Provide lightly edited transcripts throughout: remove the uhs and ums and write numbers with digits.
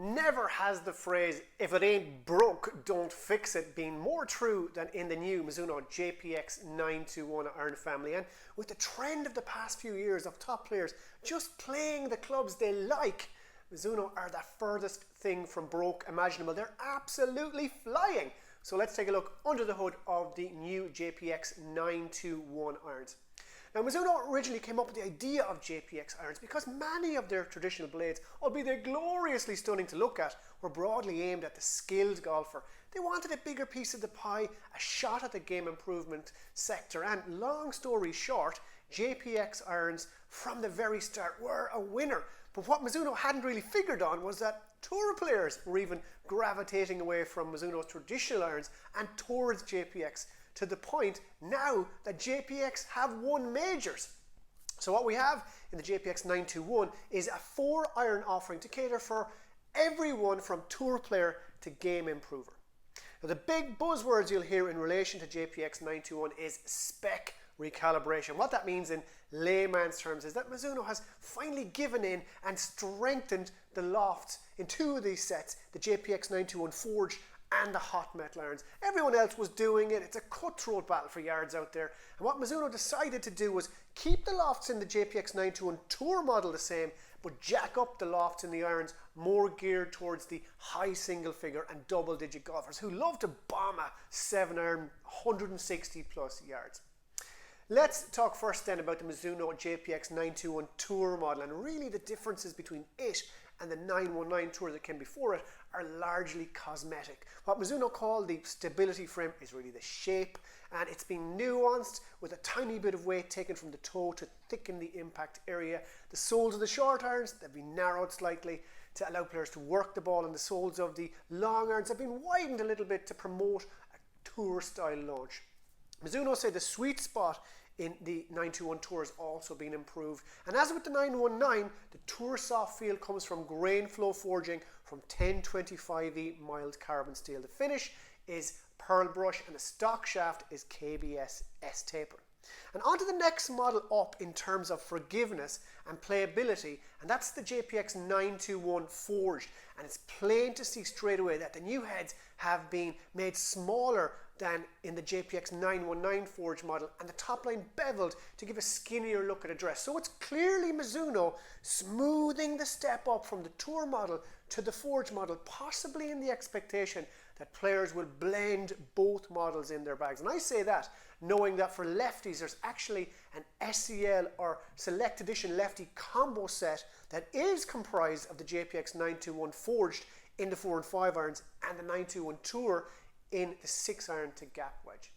Never has the phrase, if it ain't broke, don't fix it, been more true than in the new Mizuno JPX921 iron family. And with the trend of the past few years of top players just playing the clubs they like, Mizuno are the furthest thing from broke imaginable. They're absolutely flying. So let's take a look under the hood of the new JPX921 irons. Now, Mizuno originally came up with the idea of JPX irons because many of their traditional blades, albeit they're gloriously stunning to look at, were broadly aimed at the skilled golfer. They wanted a bigger piece of the pie, a shot at the game improvement sector, and long story short, JPX irons from the very start were a winner. But what Mizuno hadn't really figured on was that tour players were even gravitating away from Mizuno's traditional irons and towards JPX, to the point now that JPX have won majors. So what we have in the JPX921 is a 4-iron offering to cater for everyone from tour player to game improver. Now, the big buzzwords you'll hear in relation to JPX921 is spec recalibration. What that means in layman's terms is that Mizuno has finally given in and strengthened the lofts in 2 of these sets, the JPX921 Forged and the hot metal irons. Everyone else was doing it. It's a cutthroat battle for yards out there. And what Mizuno decided to do was keep the lofts in the JPX921 Tour model the same, but jack up the lofts in the irons more geared towards the high single figure and double digit golfers who love to bomb a 7-iron 160 plus yards. Let's talk first then about the Mizuno JPX921 Tour model, and really the differences between it and the 919 Tour that came before it are largely cosmetic. What Mizuno call the stability frame is really the shape, and it's been nuanced with a tiny bit of weight taken from the toe to thicken the impact area. The soles of the short irons, they've been narrowed slightly to allow players to work the ball, and the soles of the long irons have been widened a little bit to promote a tour style launch. Mizuno say the sweet spot in the 921 Tour has also been improved, and as with the 919, the Tour soft feel comes from grain flow forging from 1025E mild carbon steel. The finish is pearl brush and the stock shaft is KBS S taper. And on to the next model up in terms of forgiveness and playability, and that's the JPX 921 Forged. And it's plain to see straight away that the new heads have been made smaller than in the JPX 919 Forged model, and the top line beveled to give a skinnier look at a dress. So it's clearly Mizuno smoothing the step up from the Tour model to the Forged model, possibly in the expectation that players will blend both models in their bags. And I say that knowing that for lefties there's actually an SEL or Select Edition lefty combo set that is comprised of the JPX 921 Forged in the 4 and 5 irons and the 921 Tour in the 6-iron to gap wedge.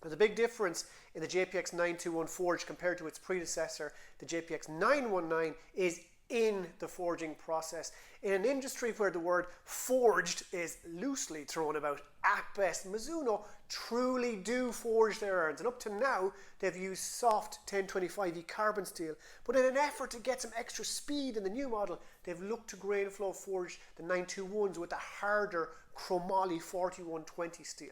Now, the big difference in the JPX 921 Forged compared to its predecessor, the JPX 919, is in the forging process. In an industry where the word forged is loosely thrown about at best, Mizuno truly do forge their irons, and up to now they've used soft 1025E carbon steel, but in an effort to get some extra speed in the new model, they've looked to grain flow forge the 921s with a harder chromoly 4120 steel.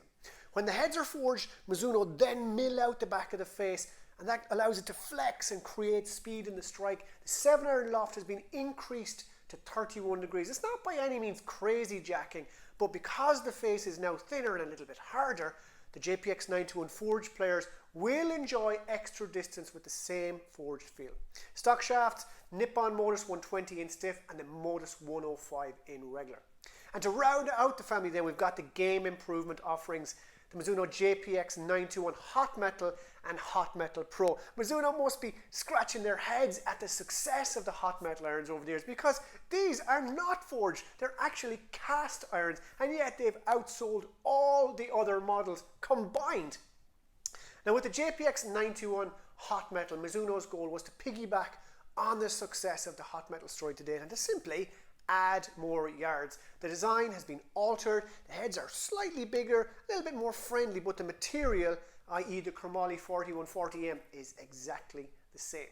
When the heads are forged, Mizuno then mill out the back of the face, and that allows it to flex and create speed in the strike. The 7-iron loft has been increased to 31 degrees. It's not by any means crazy jacking, but because the face is now thinner and a little bit harder, the JPX 921 Forged players will enjoy extra distance with the same forged feel. Stock shafts, Nippon Modus 120 in stiff and the Modus 105 in regular. And to round out the family then, we've got the game improvement offerings, the Mizuno JPX 921 Hot Metal and Hot Metal Pro. Mizuno must be scratching their heads at the success of the Hot Metal irons over the years, because these are not forged, they're actually cast irons, and yet they've outsold all the other models combined. Now, with the JPX 921 Hot Metal, Mizuno's goal was to piggyback on the success of the Hot Metal story to date and to simply add more yards. The design has been altered, the heads are slightly bigger, a little bit more friendly, but the material, i.e. the chromoly 4140M, is exactly the same.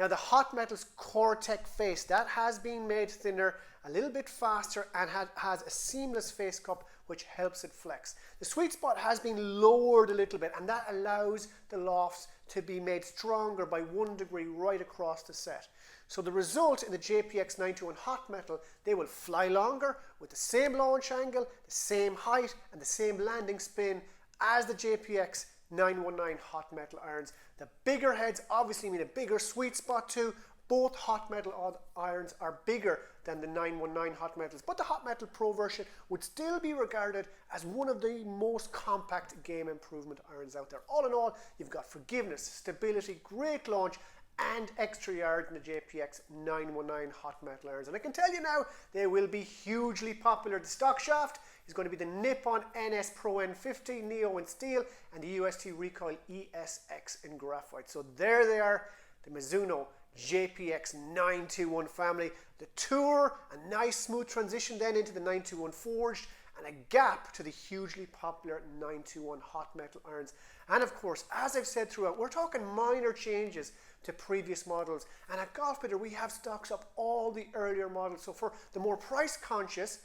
Now, the Hot Metal's Core-Tech face, that has been made thinner, a little bit faster, and has a seamless face cup which helps it flex. The sweet spot has been lowered a little bit, and that allows the lofts to be made stronger by 1 degree right across the set. So the result in the JPX921 hot metal, they will fly longer with the same launch angle, the same height and the same landing spin as the JPX919 hot metal irons. The bigger heads obviously mean a bigger sweet spot too. Both hot metal irons are bigger than the 919 hot metals, but the hot metal pro version would still be regarded as one of the most compact game improvement irons out there. All in all, you've got forgiveness, stability, great launch and extra yard in the JPX 919 hot metal irons. And I can tell you now, they will be hugely popular. The stock shaft is going to be the Nippon NS Pro N50 Neo in steel and the UST Recoil ESX in graphite. So there they are, the Mizuno JPX 921 family. The Tour, a nice smooth transition then into the 921 Forged, and a gap to the hugely popular 921 hot metal irons. And of course, as I've said throughout, we're talking minor changes to previous models. And at Golfbidder, we have stocks up all the earlier models. So for the more price conscious,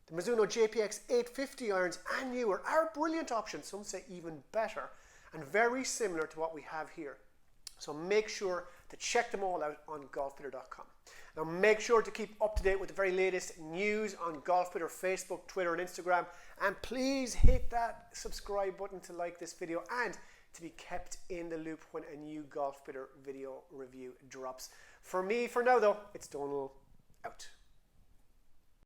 the Mizuno JPX 850 irons and newer are a brilliant option. Some say even better, and very similar to what we have here. So make sure to check them all out on golfbidder.com. Now make sure to keep up to date with the very latest news on Golfbidder, Facebook, Twitter and Instagram. And please hit that subscribe button to like this video and to be kept in the loop when a new Golfbidder video review drops. For me, for now though, it's Donal out.